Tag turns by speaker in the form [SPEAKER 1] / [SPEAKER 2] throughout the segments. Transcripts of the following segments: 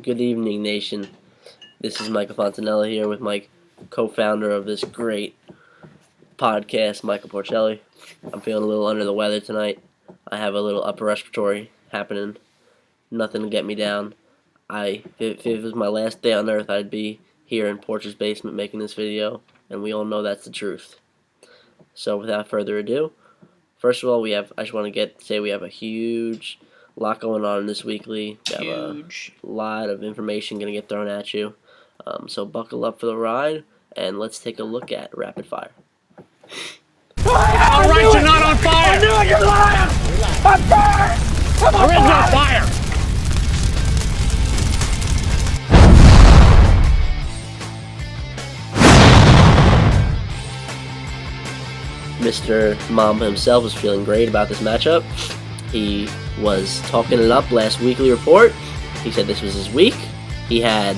[SPEAKER 1] Good evening, nation. This is Michael Fontanella here with my co-founder of this great podcast, Michael Porcelli. I'm feeling a little under the weather tonight. I have a little upper respiratory happening. Nothing to get me down. If it was my last day on earth, I'd be here in Porch's basement making this video, and we all know that's the truth. So without further ado, first of all, I just want to say we have a huge lot going on in this weekly. We have a lot of information going to get thrown at you. So buckle up for the ride, and let's take a look at Rapid Fire.
[SPEAKER 2] Alright, you're not on fire!
[SPEAKER 3] I knew it, you're lying! I'm fired! I'm
[SPEAKER 2] on fire!
[SPEAKER 1] Mr. Mamba himself was feeling great about this matchup. He was talking it up last weekly report. He said this was his week. He had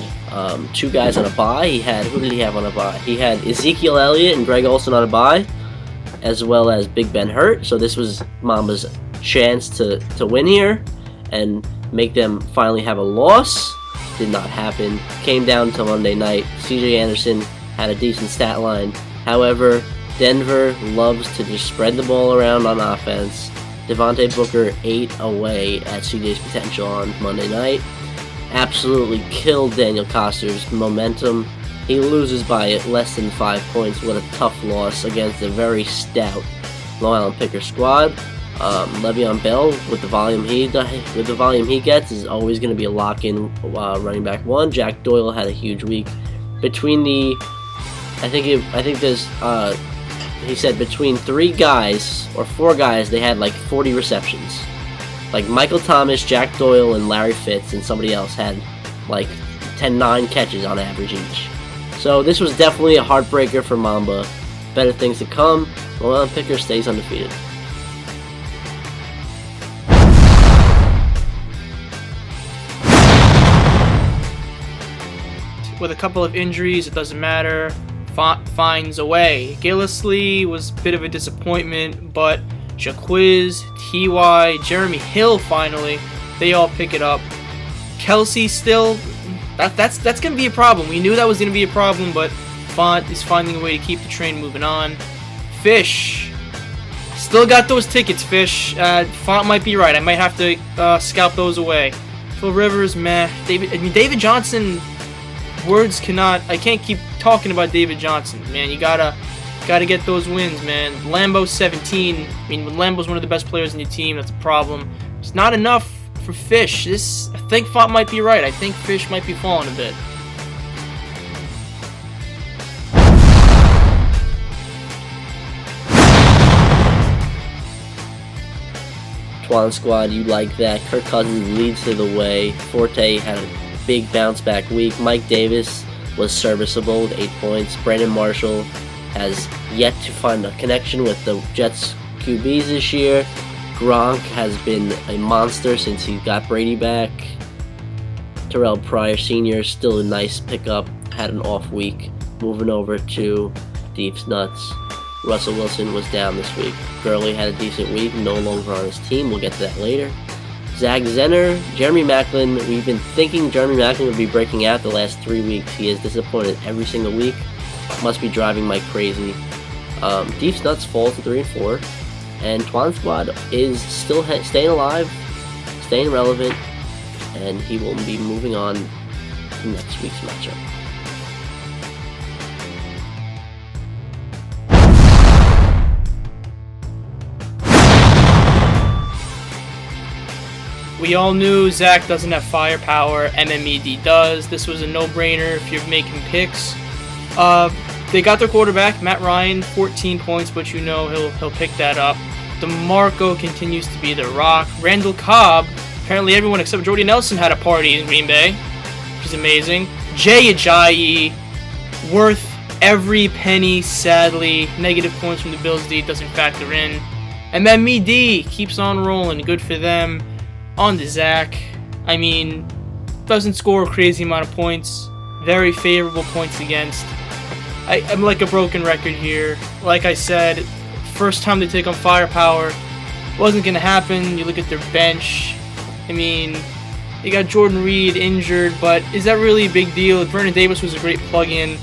[SPEAKER 1] two guys on a bye. Who did he have on a bye? He had Ezekiel Elliott and Greg Olsen on a bye, as well as Big Ben hurt. So this was Mamba's chance to win here and make them finally have a loss. Did not happen. Came down to Monday night. CJ Anderson had a decent stat line. However, Denver loves to just spread the ball around on offense. Devontae Booker ate away at CJ's potential on Monday night. Absolutely killed Daniel Koster's momentum. He loses by less than 5 points. What a tough loss against a very stout Long Island Picker squad. Le'Veon Bell, with the volume he gets, is always going to be a lock-in running back one. Jack Doyle had a huge week. He said between 3 guys or 4 guys, they had like 40 receptions. Like Michael Thomas, Jack Doyle, and Larry Fitz, and somebody else had like 9 catches on average each. So this was definitely a heartbreaker for Mamba. Better things to come. Long Island Picker stays undefeated.
[SPEAKER 2] With a couple of injuries, it doesn't matter. Finds a way. Gillislee was a bit of a disappointment, but Jaquiz, T.Y., Jeremy Hill finally, they all pick it up. Kelsey still, that's going to be a problem. We knew that was going to be a problem, but Font is finding a way to keep the train moving on. Fish, still got those tickets, Fish. Font might be right. I might have to scalp those away. Phil Rivers, meh. David Johnson, I can't keep talking about David Johnson, man. You gotta get those wins, man. Lambeau 17. I mean, when Lambeau's one of the best players in your team, that's a problem. It's not enough for Fish. I think Font might be right. I think Fish might be falling a bit.
[SPEAKER 1] Twan squad, you like that. Kirk Cousins leads to the way. Forte had a big bounce back week. Mike Davis was serviceable with 8 points. Brandon Marshall has yet to find a connection with the Jets QBs this year. Gronk has been a monster since he got Brady back. Terrell Pryor Sr. still a nice pickup. Had an off week. Moving over to Deep's Nuts. Russell Wilson was down this week. Gurley had a decent week, no longer on his team. We'll get to that later. Zach Zenner, Jeremy Maclin. We've been thinking Jeremy Maclin would be breaking out the last 3 weeks. He is disappointed every single week. Must be driving Mike crazy. Deep's Nuts falls to 3-4. And Twan Squad is still staying alive, staying relevant, and he will be moving on to next week's matchup.
[SPEAKER 2] We all knew Zach doesn't have firepower. MMED does. This was a no-brainer if you're making picks. They got their quarterback, Matt Ryan, 14 points, but you know he'll pick that up. DeMarco continues to be the rock. Randall Cobb, apparently everyone except Jordy Nelson had a party in Green Bay, which is amazing. Jay Ajayi, worth every penny, sadly. Negative points from the Bills D doesn't factor in. And then MMED keeps on rolling. Good for them. On to Zach. I mean, doesn't score a crazy amount of points. Very favorable points against. I'm like a broken record here. Like I said, first time they take on firepower, wasn't going to happen. You look at their bench. I mean, You got Jordan Reed injured, but is that really a big deal? Vernon Davis was a great plug-in.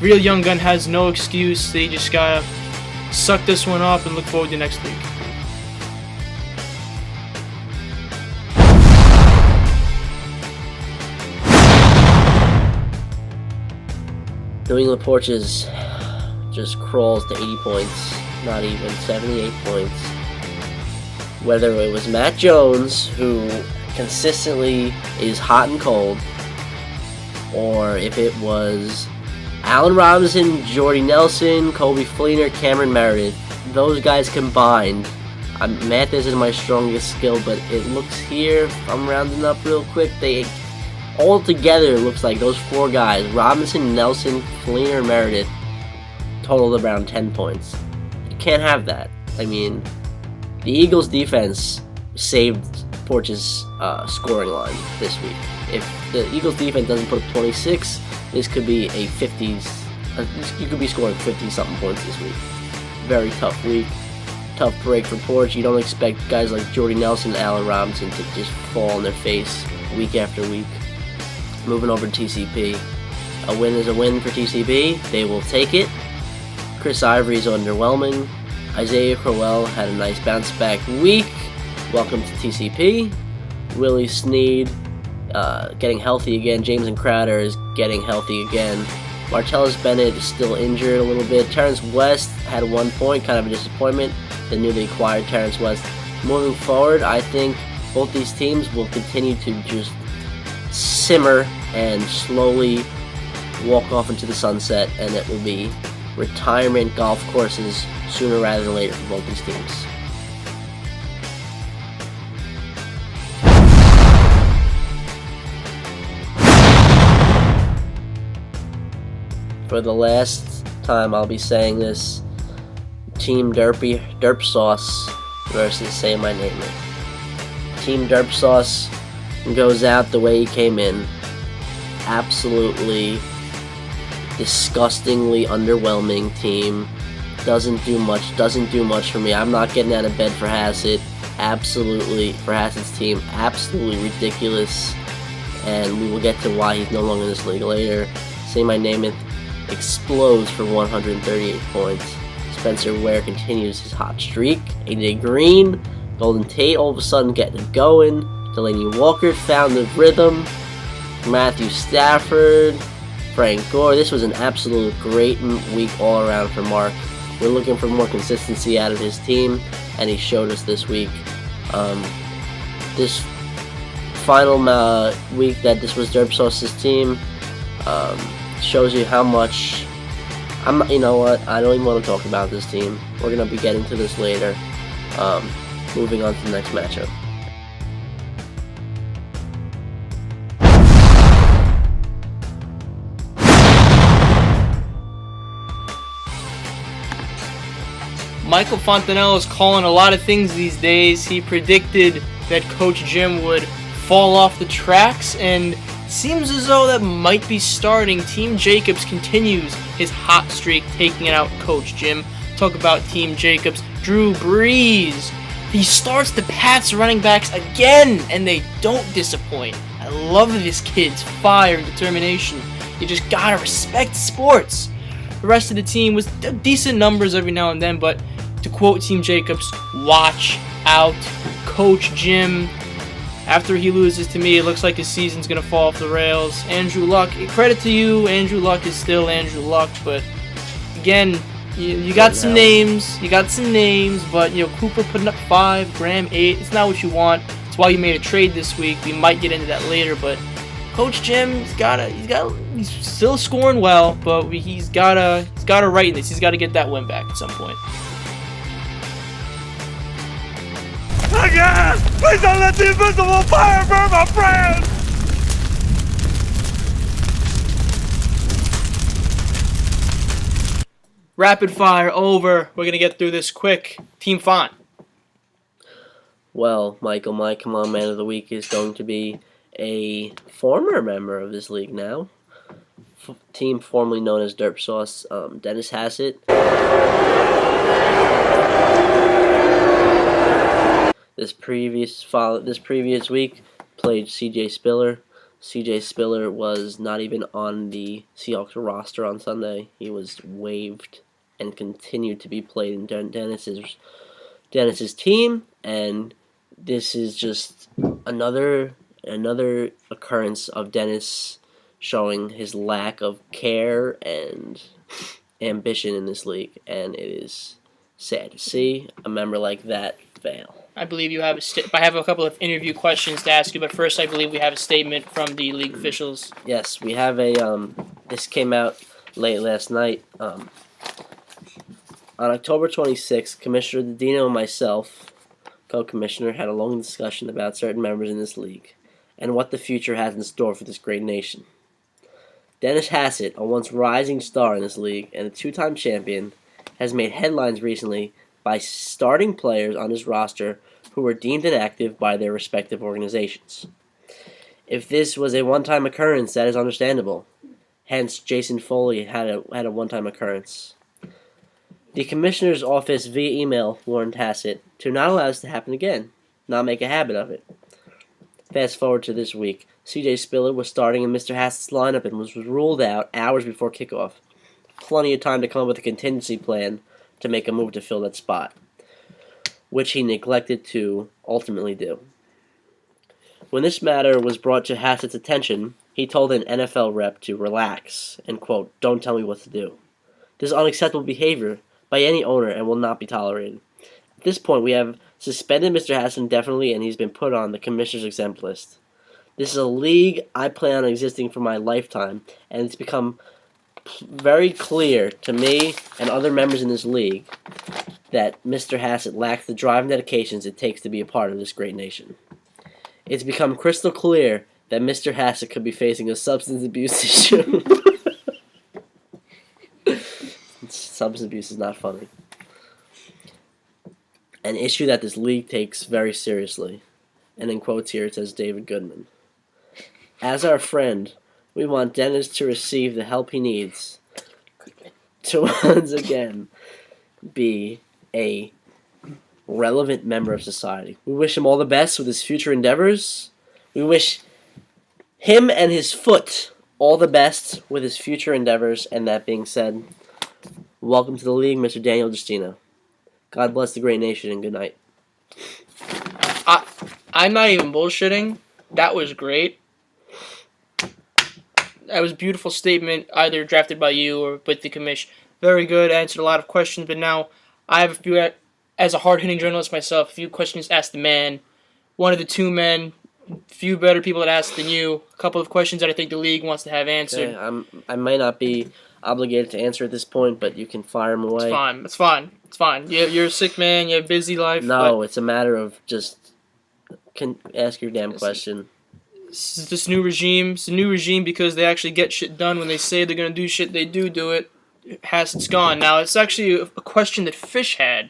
[SPEAKER 2] Real Young Gun has no excuse. They just gotta suck this one up and look forward to next week.
[SPEAKER 1] New England Porches just crawls to 80 points, not even 78 points. Whether it was Matt Jones, who consistently is hot and cold, or if it was Allen Robinson, Jordy Nelson, Kobe Fleener, Cameron Meredith, those guys combined. Math isn't my strongest skill, but it looks here, if I'm rounding up real quick, they all together it looks like those 4 guys, Robinson, Nelson, Fleener, Meredith, totaled around 10 points. You can't have that. I mean, the Eagles' defense saved Porches' scoring line this week. If the Eagles' defense doesn't put up 26, this could be a 50s. You could be scoring 50-something points this week. Very tough week. Tough break for Porch. You don't expect guys like Jordy Nelson and Allen Robinson to just fall on their face week after week. Moving over to TCP. A win is a win for TCP. They will take it. Chris Ivory's underwhelming. Isaiah Crowell had a nice bounce back week. Welcome to TCP. Willie Snead getting healthy again. Jameson Crowder is getting healthy again. Martellus Bennett is still injured a little bit. Terrence West had 1 point, kind of a disappointment. They knew they acquired Terrence West. Moving forward, I think both these teams will continue to just simmer and slowly walk off into the sunset, and it will be retirement golf courses sooner rather than later for both these teams. For the last time I'll be saying this, Team Derp Sauce versus Say My Name It. Team Derp Sauce goes out the way he came in. Absolutely disgustingly underwhelming team. Doesn't do much for me. I'm not getting out of bed for Hassett. Absolutely, for Hassett's team, absolutely ridiculous. And we will get to why he's no longer in this league later. Say My Name It explodes for 138 points. Spencer Ware continues his hot streak. AJ Green, Golden Tate all of a sudden getting it going. Delaney Walker found the rhythm. Matthew Stafford, Frank Gore. This was an absolute great week all around for Mark. We're looking for more consistency out of his team, and he showed us this week. This final week that this was Derp Sauce's team shows you how much. You know what? I don't even want to talk about this team. We're gonna be getting to this later. Moving on to the next matchup.
[SPEAKER 2] Michael Fontanello is calling a lot of things these days. He predicted that Coach Jim would fall off the tracks, and seems as though that might be starting. Team Jacobs continues his hot streak, taking out Coach Jim. Talk about Team Jacobs. Drew Brees. He starts the Pats running backs again, and they don't disappoint. I love this kid's fire and determination. You just gotta respect sports. The rest of the team was decent numbers every now and then, but to quote Team Jacobs, watch out. Coach Jim, after he loses to me, it looks like his season's going to fall off the rails. Andrew Luck, credit to you, Andrew Luck is still Andrew Luck, but again, you got some names, but Cooper putting up 5, Graham 8, it's not what you want. It's why you made a trade this week. We might get into that later, but Coach Jim, he's still scoring well, but he's gotta right in this. He's got to get that win back at some point.
[SPEAKER 3] Again! Please don't let the invisible fire burn my friends!
[SPEAKER 2] Rapid fire over. We're gonna get through this quick. Team Font.
[SPEAKER 1] Well, Michael, my Come On Man of the Week is going to be a former member of this league now. Team formerly known as Derp Sauce, Dennis Hassett. This previous week, played C.J. Spiller. C.J. Spiller was not even on the Seahawks roster on Sunday. He was waived and continued to be played in Dennis's team, and this is just another occurrence of Dennis showing his lack of care and ambition in this league, and it is sad to see a member like that fail.
[SPEAKER 2] I believe you have I have a couple of interview questions to ask you, but first I believe we have a statement from the league officials.
[SPEAKER 1] Yes, we have this came out late last night. On October 26th, Commissioner Dino and myself, co-commissioner, had a long discussion about certain members in this league and what the future has in store for this great nation. Dennis Hassett, a once rising star in this league and a two-time champion, has made headlines recently by starting players on his roster who were deemed inactive by their respective organizations. If this was a one-time occurrence, that is understandable. Hence, Jason Foley had a one-time occurrence. The commissioner's office via email warned Hassett to not allow this to happen again, not make a habit of it. Fast forward to this week. C.J. Spiller was starting in Mr. Hassett's lineup and was ruled out hours before kickoff. Plenty of time to come up with a contingency plan to make a move to fill that spot, which he neglected to ultimately do. When this matter was brought to Hassett's attention, he told an NFL rep to relax and, quote, "Don't tell me what to do. This is unacceptable behavior by any owner and will not be tolerated. At this point, we have suspended Mr. Hassett indefinitely, and he's been put on the commissioner's exempt list. This is a league I plan on existing for my lifetime, and it's become very clear to me and other members in this league that Mr. Hassett lacks the drive and dedications it takes to be a part of this great nation. It's become crystal clear that Mr. Hassett could be facing a substance abuse issue." Substance abuse is not funny. "An issue that this league takes very seriously." And in quotes here it says David Goodman. "As our friend, we want Dennis to receive the help he needs to once again be a relevant member of society. We wish him all the best with his future endeavors. We wish him and his foot all the best with his future endeavors. And that being said, welcome to the league, Mr. Daniel Justino. God bless the great nation and good night."
[SPEAKER 2] I'm not even bullshitting. That was great. That was a beautiful statement, either drafted by you or with the commission. Very good, answered a lot of questions, but now I have a few, as a hard-hitting journalist myself, a few questions to ask the man. One of the two men, few better people to ask than you. A couple of questions that I think the league wants to have answered.
[SPEAKER 1] Okay, I might not be obligated to answer at this point, but you can fire them away.
[SPEAKER 2] It's fine. You're a sick man, you have a busy life.
[SPEAKER 1] No, it's a matter of just ask your damn question.
[SPEAKER 2] This new regime, it's a new regime because they actually get shit done. When they say they're going to do shit, they do it. Hassett's gone. Now, it's actually a question that Fish had.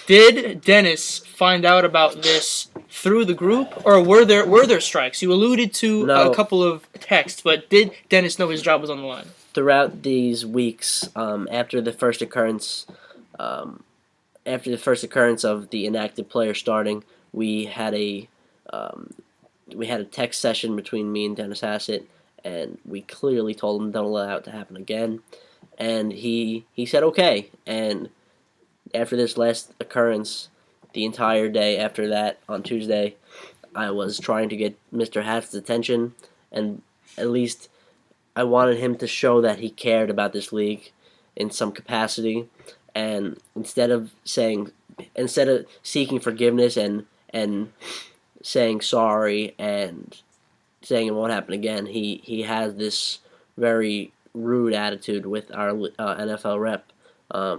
[SPEAKER 2] Did Dennis find out about this through the group, or were there strikes? You alluded to a couple of texts, but did Dennis know his job was on the line?
[SPEAKER 1] Throughout these weeks, after the first occurrence of the inactive player starting, we had a text session between me and Dennis Hassett, and we clearly told him don't allow it to happen again. And he said okay. And after this last occurrence, the entire day after that, on Tuesday, I was trying to get Mr. Hassett's attention, and at least I wanted him to show that he cared about this league in some capacity. And instead of seeking forgiveness and saying sorry and saying it won't happen again, he has this very rude attitude with our NFL rep,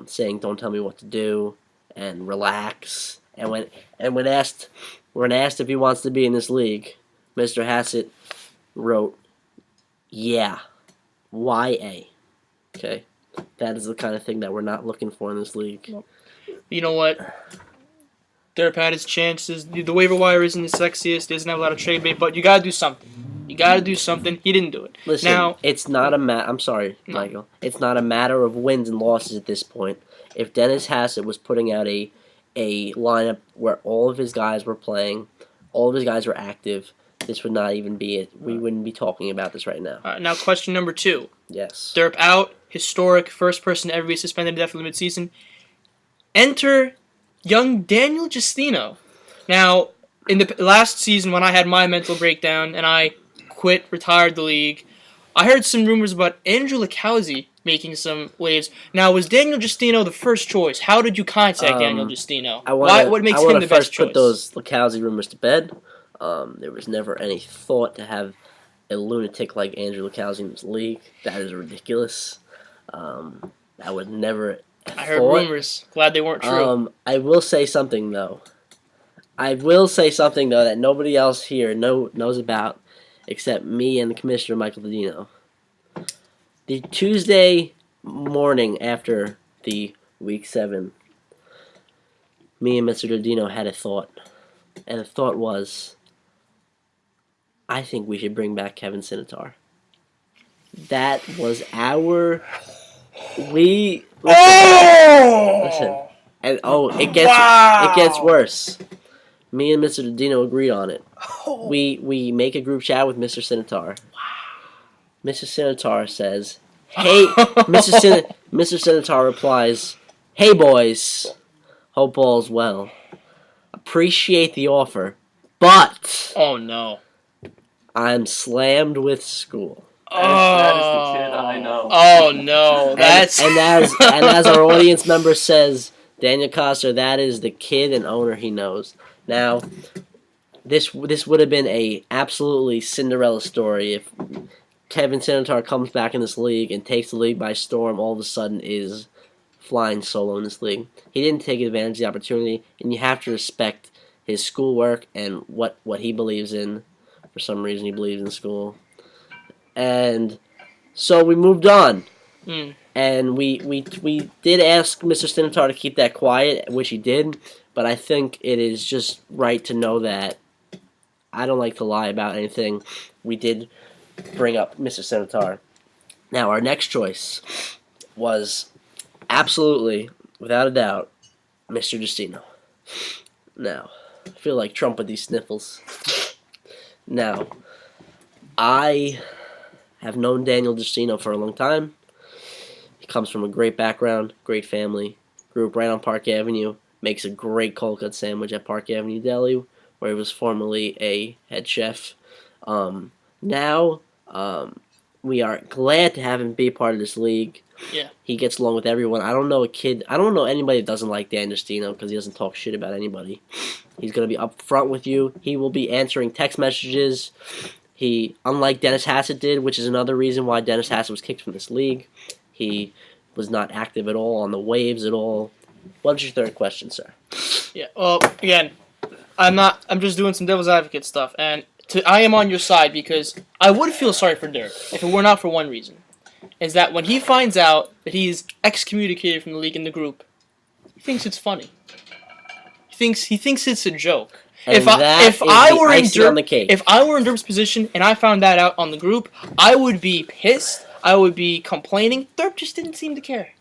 [SPEAKER 1] saying don't tell me what to do and relax. And when asked if he wants to be in this league, Mr. Hassett wrote, "Yeah, YA." Okay, that is the kind of thing that we're not looking for in this league.
[SPEAKER 2] You know what? Derp had his chances. The waiver wire isn't the sexiest. Doesn't have a lot of trade bait, but you gotta do something. He didn't do it.
[SPEAKER 1] Listen,
[SPEAKER 2] now,
[SPEAKER 1] it's not I'm sorry, Michael. It's not a matter of wins and losses at this point. If Dennis Hassett was putting out a lineup where all of his guys were playing, all of his guys were active, this would not even be it. We wouldn't be talking about this right now.
[SPEAKER 2] Now, question number 2.
[SPEAKER 1] Yes.
[SPEAKER 2] Derp out. Historic. First person to ever be suspended indefinitely mid-season. Enter young Daniel Justino. Now, in the last season when I had my mental breakdown and I retired the league, I heard some rumors about Andrew Lacauzi making some waves. Now, was Daniel Justino the first choice? How did you contact Daniel Justino? What makes him the best choice?
[SPEAKER 1] I want to first put those Lacauzi rumors to bed. There was never any thought to have a lunatic like Andrew Lacauzi in this league. That is ridiculous. I would never.
[SPEAKER 2] I heard rumors. Glad they weren't true.
[SPEAKER 1] I will say something though. That nobody else here knows about, except me and the commissioner, Michael Dodino. The Tuesday morning after the Week 7, me and Mr. Dodino had a thought. And the thought was, I think we should bring back Kevin Sinitar. That was our... Listen. And it gets worse. Me and Mr. Dodino agreed on it. We make a group chat with Mr. Sinitar. Mr. Sinitar says, "Hey," Mr. Sinitar replies, "Hey boys, hope all's well. Appreciate the offer, but
[SPEAKER 2] oh no,
[SPEAKER 1] I'm slammed with school."
[SPEAKER 4] That is the kid I know.
[SPEAKER 2] Oh no, that's
[SPEAKER 1] and as our audience member says, Daniel Coster, that is the kid and owner he knows. Now, this would have been a absolutely Cinderella story if Kevin Sinitar comes back in this league and takes the league by storm. All of a sudden, is flying solo in this league. He didn't take advantage of the opportunity, and you have to respect his schoolwork and what he believes in. For some reason, he believes in school, and so we moved on. And we did ask Mr. Sinitar to keep that quiet, which he did. But I think it is just right to know that I don't like to lie about anything. We did bring up Mr. Sinitar. Now, our next choice was absolutely, without a doubt, Mr. Justino. Now, I feel like Trump with these sniffles. Now, I have known Daniel Justino for a long time. He comes from a great background, great family. Grew up right on Park Avenue. Makes a great cold cut sandwich at Park Avenue Deli, where he was formerly a head chef. Now, we are glad to have him be part of this league.
[SPEAKER 2] Yeah.
[SPEAKER 1] He gets along with everyone. I don't know anybody that doesn't like Dan Justino because he doesn't talk shit about anybody. He's going to be up front with you. He will be answering text messages. Unlike Dennis Hassett did, which is another reason why Dennis Hassett was kicked from this league, he was not active at all on the waves at all. What's your third question, sir?
[SPEAKER 2] Yeah. Well, again, I'm just doing some devil's advocate stuff, and I am on your side because I would feel sorry for Dirk if it were not for one reason. Is that when he finds out that he's excommunicated from the league and the group, he thinks it's funny. He thinks it's a joke.
[SPEAKER 1] And
[SPEAKER 2] if I were in Dirk's position and I found that out on the group, I would be pissed. I would be complaining. Dirk just didn't seem to care.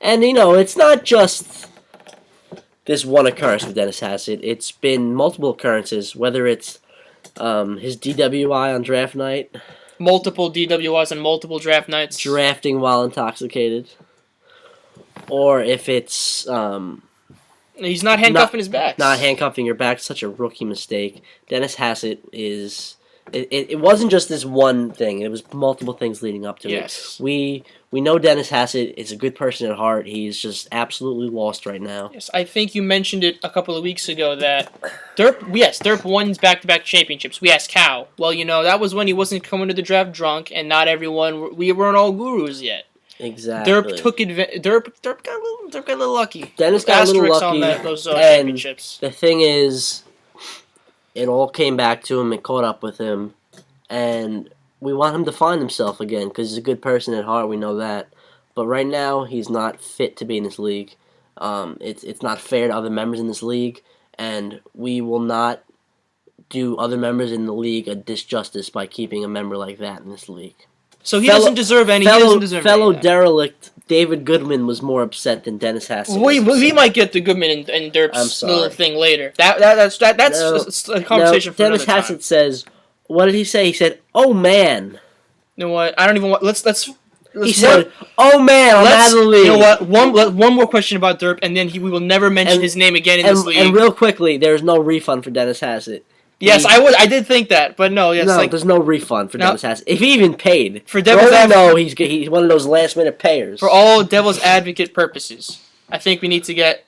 [SPEAKER 1] And, it's not just this one occurrence with Dennis Hassett. It's been multiple occurrences, whether it's his DWI on draft night.
[SPEAKER 2] Multiple DWIs on multiple draft nights.
[SPEAKER 1] Drafting while intoxicated. Or if it's...
[SPEAKER 2] he's not handcuffing his back.
[SPEAKER 1] Not handcuffing your back. Such a rookie mistake. Dennis Hassett is... It wasn't just this one thing. It was multiple things leading up to
[SPEAKER 2] it.
[SPEAKER 1] We know Dennis Hassett is a good person at heart. He's just absolutely lost right now.
[SPEAKER 2] Yes, I think you mentioned it a couple of weeks ago that Derp won back-to-back championships. We asked how. Well, that was when he wasn't coming to the draft drunk, and not everyone. We weren't all gurus yet.
[SPEAKER 1] Exactly.
[SPEAKER 2] Derp got a little lucky.
[SPEAKER 1] Dennis got a little lucky.
[SPEAKER 2] On those championships.
[SPEAKER 1] The thing is, it all came back to him and caught up with him, and we want him to find himself again because he's a good person at heart. We know that, but right now he's not fit to be in this league. It's not fair to other members in this league, and we will not do other members in the league a disjustice by keeping a member like that in this league.
[SPEAKER 2] So he doesn't deserve any.
[SPEAKER 1] Fellow derelict David Goodman was more upset than Dennis Hassett.
[SPEAKER 2] We might get to Goodman and Derp's little thing later. That's a conversation for
[SPEAKER 1] Dennis
[SPEAKER 2] another
[SPEAKER 1] Hassett says, What did he say? He said, "Oh man."
[SPEAKER 2] You know what? I don't even want. Let's
[SPEAKER 1] He said, "Oh man, I'm out of the league."
[SPEAKER 2] You know what? One more question about Derp, and then we will never mention his name again in this league.
[SPEAKER 1] And real quickly, there's no refund for Dennis Hassett.
[SPEAKER 2] Yes, I did think that, but no. Yes,
[SPEAKER 1] no, there's no refund for Dennis Hassett. If he even paid,
[SPEAKER 2] for Devil's Advocate,
[SPEAKER 1] he's one of those last minute payers.
[SPEAKER 2] For all Devil's Advocate purposes, I think we need to get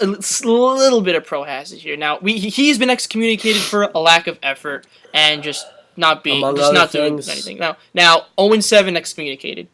[SPEAKER 2] a little bit of pro Hassett here. Now, he's been excommunicated for a lack of effort and just not doing anything. Now 0-7 excommunicated.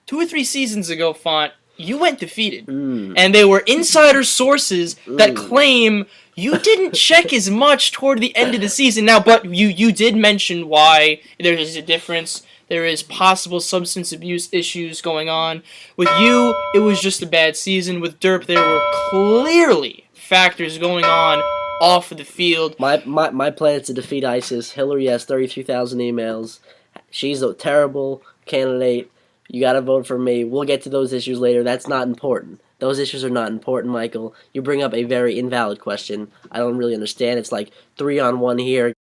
[SPEAKER 2] 2 or 3 seasons ago, Font, you went defeated, and there were insider sources that claim you didn't check as much toward the end of the season. Now, but you did mention why there is a difference. There is possible substance abuse issues going on. With you, it was just a bad season. With Derp, there were clearly factors going on off of the field.
[SPEAKER 1] My plan is to defeat ISIS. Hillary has 33,000 emails. She's a terrible candidate. You gotta vote for me. We'll get to those issues later. That's not important. Those issues are not important, Michael. You bring up a very invalid question. I don't really understand. It's like 3-on-1 here.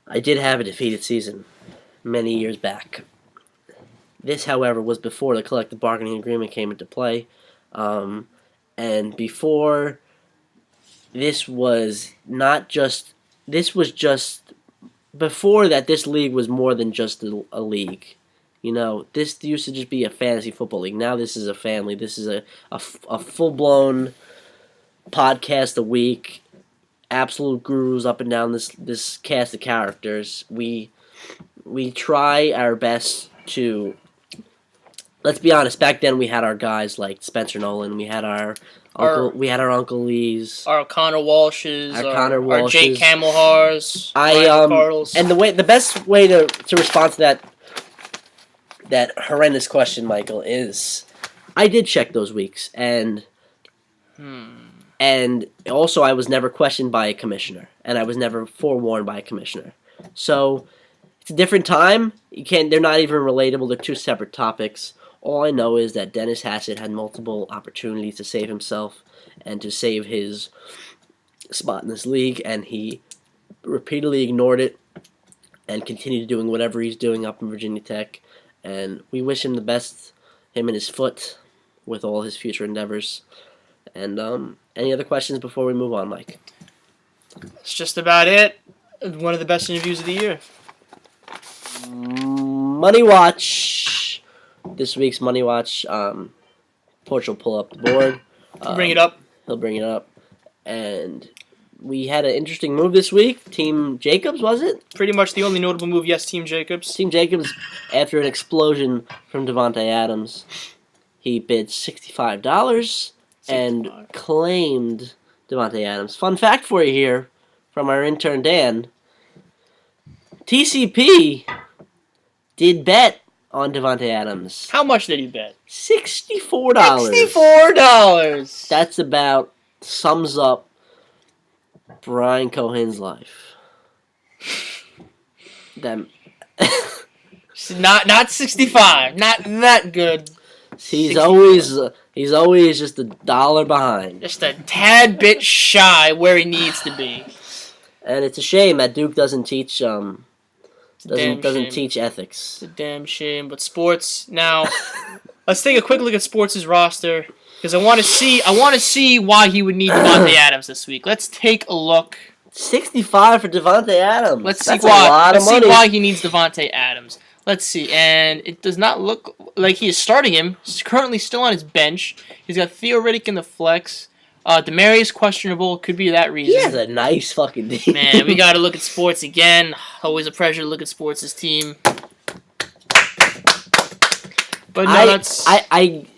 [SPEAKER 1] I did have a defeated season many years back. This, however, was before the collective bargaining agreement came into play. And before, this was before that, this league was more than just a league. You know, this used to just be a fantasy football league. Now this is a family. This is a full-blown podcast a week. Absolute gurus up and down this cast of characters. We try our best to. Let's be honest. Back then, we had our guys like Spencer Nolan. We had our Uncle Lees,
[SPEAKER 2] our Connor Walshes, our Jake Camelhars,
[SPEAKER 1] and the best way to respond to that horrendous question, Michael, is I did check those weeks, and also I was never questioned by a commissioner, and I was never forewarned by a commissioner. So it's a different time. They're not even relatable. They're two separate topics. All I know is that Dennis Hassett had multiple opportunities to save himself and to save his spot in this league, and he repeatedly ignored it and continued doing whatever he's doing up in Virginia Tech. And we wish him the best, him and his foot, with all his future endeavors. And any other questions before we move on, Mike?
[SPEAKER 2] That's just about it. One of the best interviews of the year.
[SPEAKER 1] Money Watch. This week's Money Watch. Porch will pull up the board.
[SPEAKER 2] Bring it up.
[SPEAKER 1] He'll bring it up. And we had an interesting move this week. Team Jacobs, was it?
[SPEAKER 2] Pretty much the only notable move, yes, Team Jacobs.
[SPEAKER 1] Team Jacobs, after an explosion from Davante Adams, he bid $65 and claimed Davante Adams. Fun fact for you here from our intern Dan. TCP did bet on Davante Adams.
[SPEAKER 2] How much did he bet?
[SPEAKER 1] $64.
[SPEAKER 2] $64!
[SPEAKER 1] That's about sums up Brian Cohen's life. Them.
[SPEAKER 2] not 65. Not that good.
[SPEAKER 1] He's always just $1 behind.
[SPEAKER 2] Just a tad bit shy where he needs to be.
[SPEAKER 1] And it's a shame that Duke doesn't teach teach ethics.
[SPEAKER 2] It's a damn shame. But sports now. Let's take a quick look at sports' roster because I want to see why he would need Davante Adams this week. Let's take a look.
[SPEAKER 1] 65 for Davante Adams.
[SPEAKER 2] Let's see why he needs Davante Adams. Let's see, and it does not look like he is starting him. He's currently still on his bench. He's got Theo Riddick in the flex. Demarius questionable. Could be that reason.
[SPEAKER 1] He has a nice fucking team.
[SPEAKER 2] Man, we got to look at sports again. Always a pleasure to look at sports' team. But no,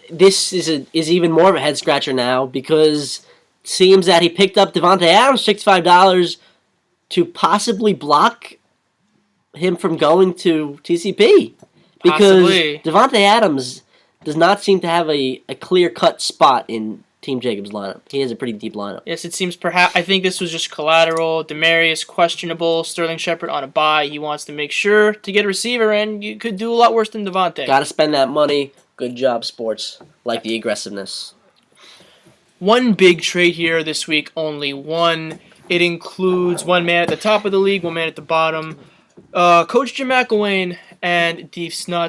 [SPEAKER 1] this is even more of a head scratcher now because it seems that he picked up Davante Adams $65 to possibly block him from going to TCP because Davante Adams does not seem to have a clear-cut spot in Team Jacobs lineup. He has a pretty deep lineup.
[SPEAKER 2] Yes, it seems I think this was just collateral. Demarius questionable. Sterling Shepard on a bye. He wants to make sure to get a receiver, and you could do a lot worse than Davante.
[SPEAKER 1] Got to spend that money. Good job, sports. Like the aggressiveness.
[SPEAKER 2] One big trade here this week. Only one It includes one man at the top of the league, one man at the bottom. Coach Jim McElwain and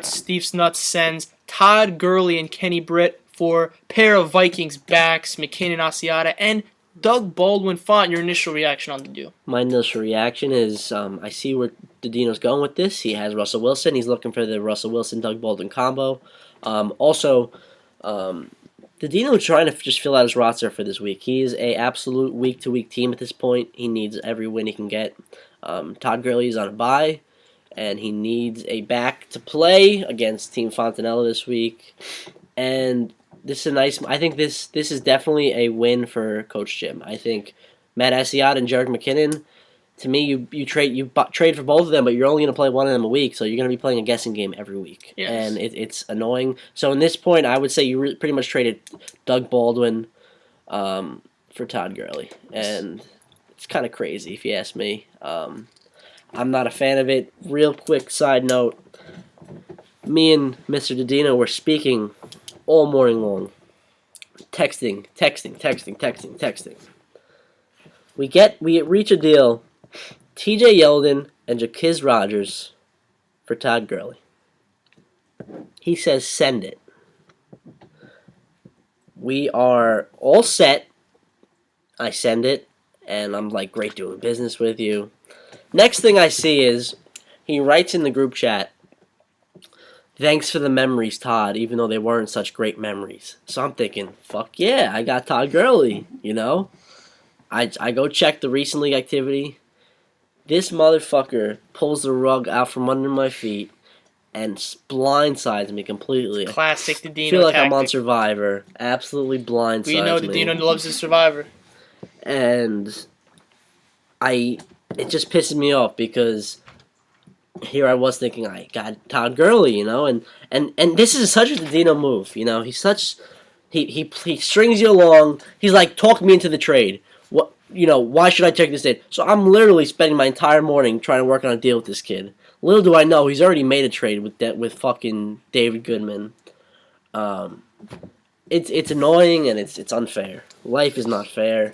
[SPEAKER 2] Steve Snuts sends Todd Gurley and Kenny Britt for pair of Vikings backs, McKinnon Asiata, and Doug Baldwin Font. Your initial reaction on the deal?
[SPEAKER 1] My initial reaction is I see where Dino's going with this. He has Russell Wilson. He's looking for the Russell Wilson-Doug Baldwin combo. Dino's trying to just fill out his roster for this week. He is a absolute week-to-week team at this point. He needs every win he can get. Todd Gurley is on a bye, and he needs a back to play against Team Fontanella this week. And this is I think this is definitely a win for Coach Jim. I think Matt Asiata and Jerick McKinnon, to me, you trade for both of them, but you're only going to play one of them a week, so you're going to be playing a guessing game every week.
[SPEAKER 2] Yes.
[SPEAKER 1] And it's annoying. So in this point, I would say you pretty much traded Doug Baldwin for Todd Gurley. And it's kind of crazy, if you ask me. I'm not a fan of it. Real quick side note, me and Mr. Didino were speaking all morning long. Texting. We reach a deal. TJ Yeldon and Jaquiz Rogers for Todd Gurley. He says send it. We are all set. I send it, and I'm like, great doing business with you. Next thing I see is he writes in the group chat, thanks for the memories, Todd, even though they weren't such great memories. So I'm thinking, fuck yeah, I got Todd Gurley, you know? I go check the recent league activity. This motherfucker pulls the rug out from under my feet and blindsides me completely.
[SPEAKER 2] Classic Didino
[SPEAKER 1] I feel like
[SPEAKER 2] tactic.
[SPEAKER 1] I'm on Survivor. Absolutely blindsides me.
[SPEAKER 2] We know Didino loves his Survivor.
[SPEAKER 1] And it just pisses me off because here I was thinking I got Todd Gurley, you know, and this is such a Dino move, you know. He strings you along. He's like, talk me into the trade. What, you know, why should I take this in? So I'm literally spending my entire morning trying to work on a deal with this kid. Little do I know, he's already made a trade with fucking David Goodman. It's annoying and it's unfair. Life is not fair.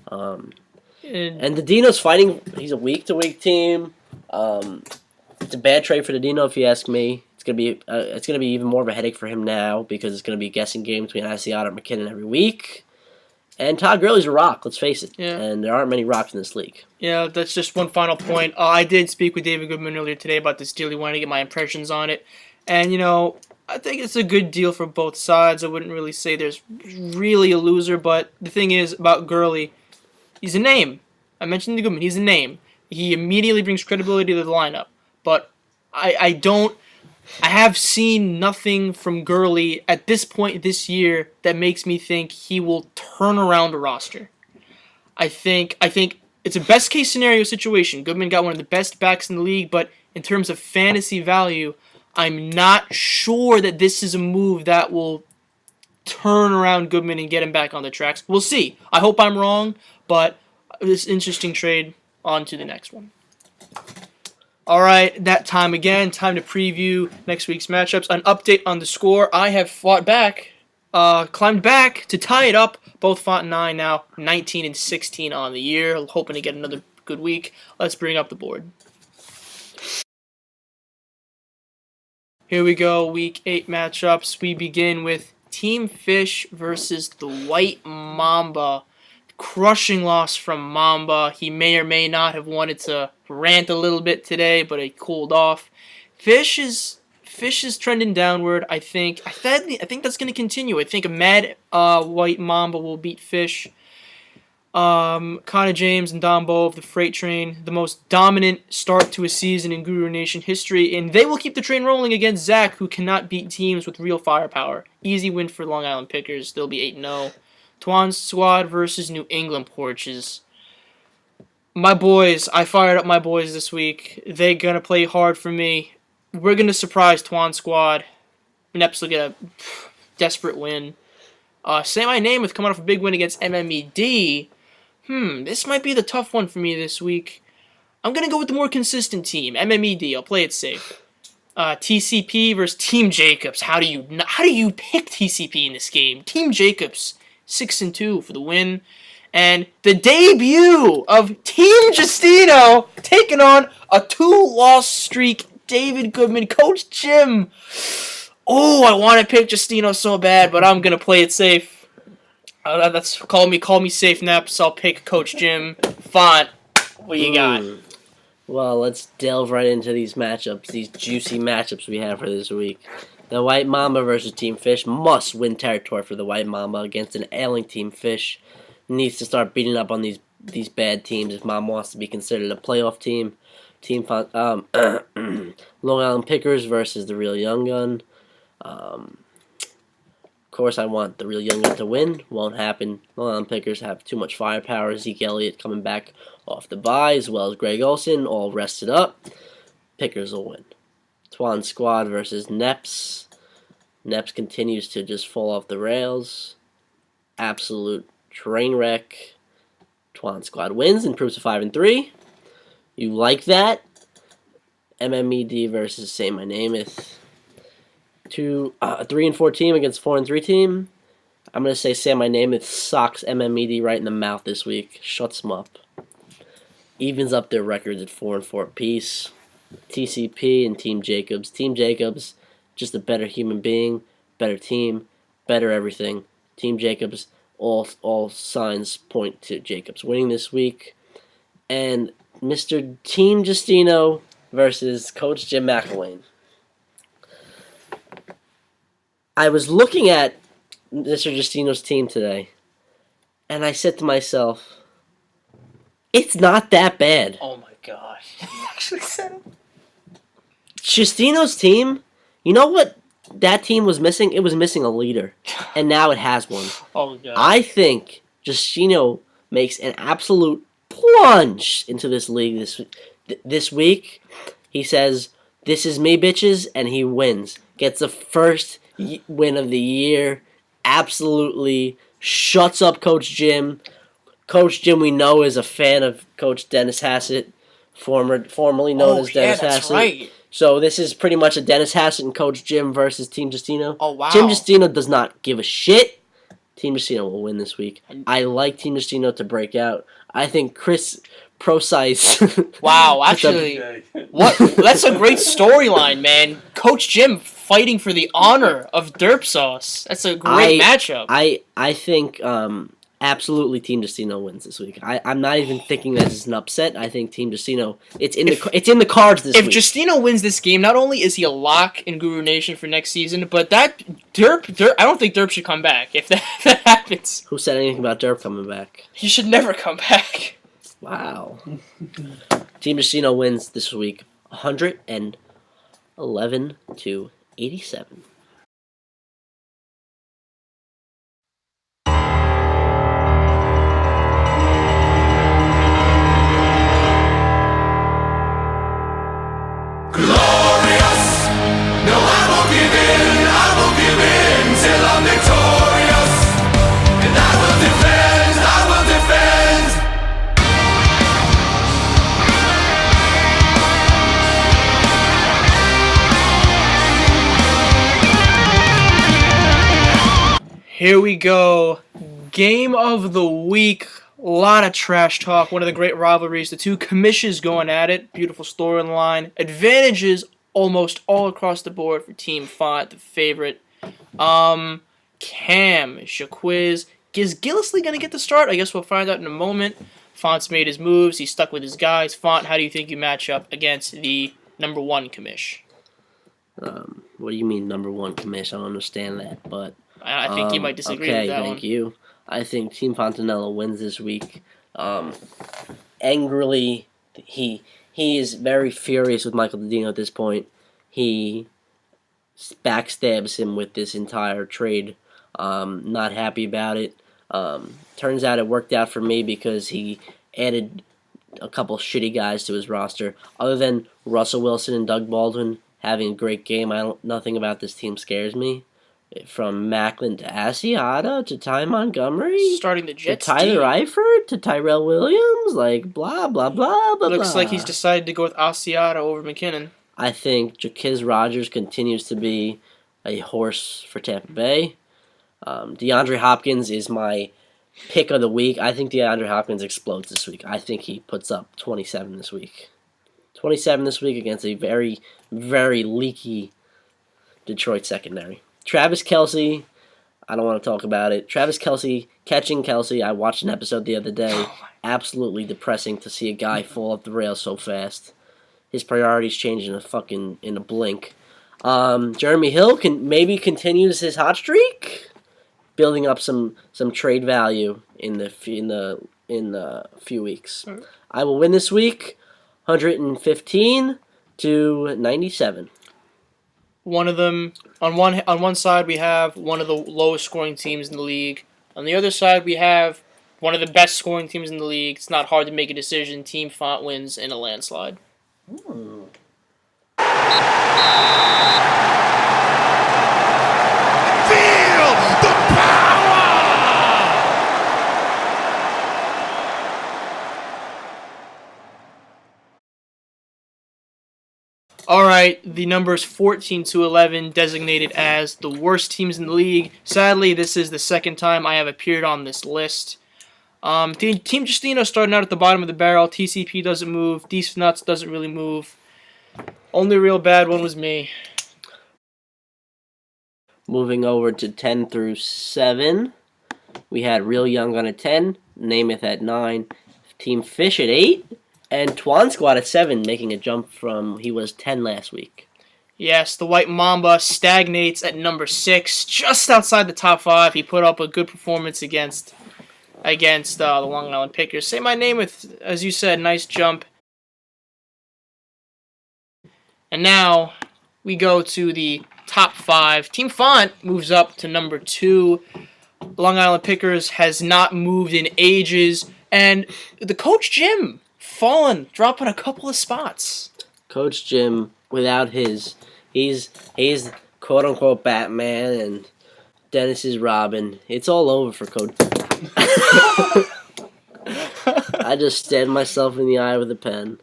[SPEAKER 1] And Dino's fighting. He's a week-to-week team. It's a bad trade for Dino, if you ask me. It's gonna be even more of a headache for him now because it's gonna be a guessing game between Asiata and McKinnon every week. And Todd Gurley's a rock, let's face it.
[SPEAKER 2] Yeah.
[SPEAKER 1] And there aren't many rocks in this league.
[SPEAKER 2] Yeah, that's just one final point. I did speak with David Goodman earlier today about this deal. He wanted to get my impressions on it. And, you know, I think it's a good deal for both sides. I wouldn't really say there's really a loser, but the thing is about Gurley, he's a name. I mentioned to Goodman, he's a name. He immediately brings credibility to the lineup. But I have seen nothing from Gurley at this point this year that makes me think he will turn around a roster. I think it's a best case scenario situation. Goodman got one of the best backs in the league, but in terms of fantasy value, I'm not sure that this is a move that will turn around Goodman and get him back on the tracks. We'll see. I hope I'm wrong, but this interesting trade. On to the next one. All right, that time again. Time to preview next week's matchups. An update on the score. I have climbed back to tie it up. Both Font and I now 19-16 on the year. Hoping to get another good week. Let's bring up the board. Here we go, Week 8 matchups. We begin with Team Fish versus the White Mamba. Crushing loss from Mamba. He may or may not have wanted to rant a little bit today, but it cooled off. Fish is trending downward. I think that's going to continue. I think a mad White Mamba will beat Fish. Connor James and Don Bo of the Freight Train, the most dominant start to a season in Guru Nation history, and they will keep the train rolling against Zach, who cannot beat teams with real firepower. Easy win for Long Island Pickers. They'll be 8-0. Twan's squad versus New England Porches. My boys, I fired up my boys this week. They're going to play hard for me. We're going to surprise Twan squad. Neps will get a desperate win. Say My Name coming off a big win against MMED. This might be the tough one for me this week. I'm going to go with the more consistent team, MMED. I'll play it safe. TCP versus Team Jacobs. How do you pick TCP in this game? Team Jacobs, 6-2 for the win. And the debut of Team Justino taking on a 2-loss streak. David Goodman, Coach Jim. Oh, I want to pick Justino so bad, but I'm gonna play it safe. That's call me safe, Neps. I'll pick Coach Jim. Font. What do you got?
[SPEAKER 1] Well, let's delve right into these matchups, these juicy matchups we have for this week. The White Mamba versus Team Fish, must-win territory for the White Mamba against an ailing Team Fish. Needs to start beating up on these bad teams if Mom wants to be considered a playoff team. Long Island Pickers versus the Real Young Gun. Of course, I want the Real Young Gun to win. Won't happen. Long Island Pickers have too much firepower. Zeke Elliott coming back off the bye, as well as Greg Olson, all rested up. Pickers will win. Twan Squad versus Neps. Neps continues to just fall off the rails. Absolute train wreck. Twan Squad wins, improves to 5-3. You like that? MMED versus Say My Nameth. 3-4 team against 4-3 team. I'm gonna say Say My Nameth socks MMED right in the mouth this week. Shuts them up. Evens up their records at 4-4 apiece. TCP and Team Jacobs. Team Jacobs, just a better human being, better team, better everything. Team Jacobs, all signs point to Jacobs winning this week. And Mr. Team Justino versus Coach Jim McElwain. I was looking at Mr. Justino's team today, and I said to myself, it's not that bad.
[SPEAKER 2] Oh my gosh. He actually said it.
[SPEAKER 1] Justino's team, you know what that team was missing? It was missing a leader, and now it has one.
[SPEAKER 2] Oh god.
[SPEAKER 1] I think Justino makes an absolute plunge into this league this week. He says, "This is me, bitches," and he wins. Gets the first win of the year. Absolutely shuts up Coach Jim. Coach Jim, we know, is a fan of Coach Dennis Hassett, formerly known as Dennis Hassett.
[SPEAKER 2] Right.
[SPEAKER 1] So this is pretty much a Dennis Hassett and Coach Jim versus Team Justino.
[SPEAKER 2] Oh wow.
[SPEAKER 1] Team Justino does not give a shit. Team Justino will win this week. I like Team Justino to break out. I think Chris Procise.
[SPEAKER 2] Wow, actually, what? That's a great storyline, man. Coach Jim fighting for the honor of Derp Sauce. That's a great matchup.
[SPEAKER 1] I think absolutely Team Justino wins this week. I'm not even thinking that it's an upset. I think Team Justino, it's in the cards this week.
[SPEAKER 2] If Justino wins this game, not only is he a lock in Guru Nation for next season, but that Derp, I don't think Derp should come back if that happens.
[SPEAKER 1] Who said anything about Derp coming back?
[SPEAKER 2] He should never come back.
[SPEAKER 1] Wow. Team Justino wins this week, 111-87.
[SPEAKER 2] Here we go. Game of the week. A lot of trash talk. One of the great rivalries. The two commissions going at it. Beautiful storyline. Advantages almost all across the board for Team Font, the favorite. Cam, Shaquiz. Is Gillisley going to get the start? I guess we'll find out in a moment. Font's made his moves. He's stuck with his guys. Font, how do you think you match up against the number one commish?
[SPEAKER 1] What do you mean number one commish? I don't understand that, but...
[SPEAKER 2] I think you might disagree with that one.
[SPEAKER 1] Okay, thank you. I think Team Fontanella wins this week. Angrily, he is very furious with Michael Dodino at this point. He backstabs him with this entire trade. Not happy about it. Turns out it worked out for me because he added a couple shitty guys to his roster. Other than Russell Wilson and Doug Baldwin having a great game, nothing about this team scares me. From Macklin to Asiata to Ty Montgomery,
[SPEAKER 2] starting the Jets,
[SPEAKER 1] to Tyler Eifert to Tyrell Williams, like blah blah blah blah.
[SPEAKER 2] Looks like he's decided to go with Asiata over McKinnon.
[SPEAKER 1] I think Jaquiz Rogers continues to be a horse for Tampa Bay. DeAndre Hopkins is my pick of the week, I think DeAndre Hopkins explodes this week. I think he puts up 27 this week. 27 this week against a very, very leaky Detroit secondary. Travis Kelce, I don't want to talk about it. Travis Kelce, catching Kelce, I watched an episode the other day. Absolutely depressing to see a guy fall off the rails so fast. His priorities change in a blink. Jeremy Hill continues his hot streak, building up some trade value in the few weeks.
[SPEAKER 2] Mm-hmm.
[SPEAKER 1] I will win this week, 115-97.
[SPEAKER 2] One of them on one side we have one of the lowest scoring teams in the league. On the other side we have one of the best scoring teams in the league. It's not hard to make a decision. Team Font wins in a landslide.
[SPEAKER 3] Feel the power!
[SPEAKER 2] All right, the numbers 14 to 11 designated as the worst teams in the league. Sadly, this is the second time I have appeared on this list. Team Justino starting out at the bottom of the barrel. TCP doesn't move. D's Nuts doesn't really move. Only real bad one was me.
[SPEAKER 1] Moving over to 10 through 7, we had Real Young on a 10, Namath at 9, Team Fish at 8, and Twan Squad at 7, making a jump from he was 10 last week.
[SPEAKER 2] Yes, the White Mamba stagnates at number 6, just outside the top 5. He put up a good performance against the Long Island Pickers. Say my name with, as you said, nice jump. And now we go to the top 5. Team Font moves up to number 2. Long Island Pickers has not moved in ages. And the Coach Jim dropping a couple of spots.
[SPEAKER 1] Coach Jim, without he's quote-unquote Batman, and Dennis is Robin. It's all over for Coach. I just stabbed myself in the eye with a pen.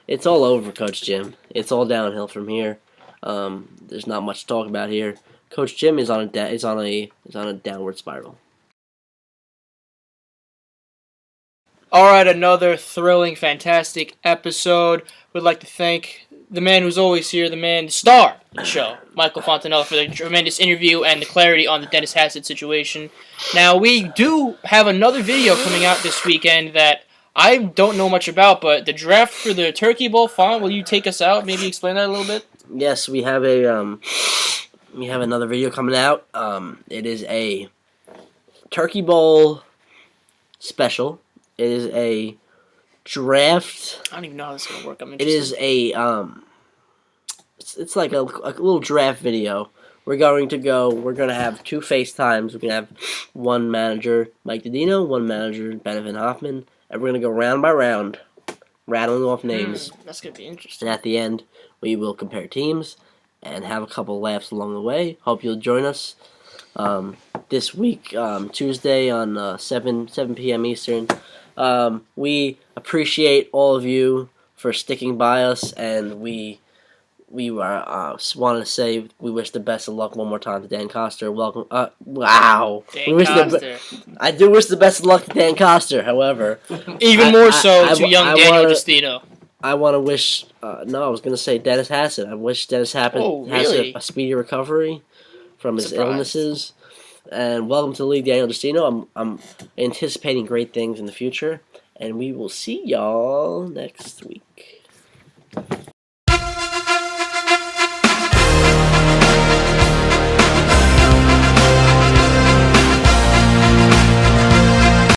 [SPEAKER 1] It's all over, Coach Jim. It's all downhill from here. There's not much to talk about here. Coach Jim is on a downward spiral.
[SPEAKER 2] All right, another thrilling, fantastic episode. We'd like to thank the man who's always here, the star of the show, Michael Fontanella, for the tremendous interview and the clarity on the Dennis Hassett situation. Now, we do have another video coming out this weekend that I don't know much about, but the draft for the Turkey Bowl, Font, will you take us out? Maybe explain that a little bit?
[SPEAKER 1] Yes, we have another video coming out. It is a Turkey Bowl special. It is a draft.
[SPEAKER 2] I don't even know how this is gonna work. I'm
[SPEAKER 1] It
[SPEAKER 2] interested.
[SPEAKER 1] is a it's like a little draft video. We're gonna have 2 FaceTimes. We're gonna have one manager, Mike Didino, one manager, Benjamin Hoffman, and we're gonna go round by round, rattling off names.
[SPEAKER 2] That's gonna be interesting.
[SPEAKER 1] And at the end, we will compare teams and have a couple laughs along the way. Hope you'll join us this week, Tuesday on 7 p.m. Eastern. We appreciate all of you for sticking by us, and we wanted to say we wish the best of luck one more time to Dan Coster. Welcome. Wow.
[SPEAKER 2] Dan Coster.
[SPEAKER 1] I do wish the best of luck to Dan Coster. However,
[SPEAKER 2] Even more so to young Daniel
[SPEAKER 1] wanna,
[SPEAKER 2] Justino.
[SPEAKER 1] I want to wish. No, I was going to say Dennis Hassett. I wish Dennis Hassett
[SPEAKER 2] really?
[SPEAKER 1] a speedy recovery from his
[SPEAKER 2] Surprised.
[SPEAKER 1] illnesses. And welcome to the league, Daniel Justino. I'm anticipating great things in the future, and we will see y'all next week.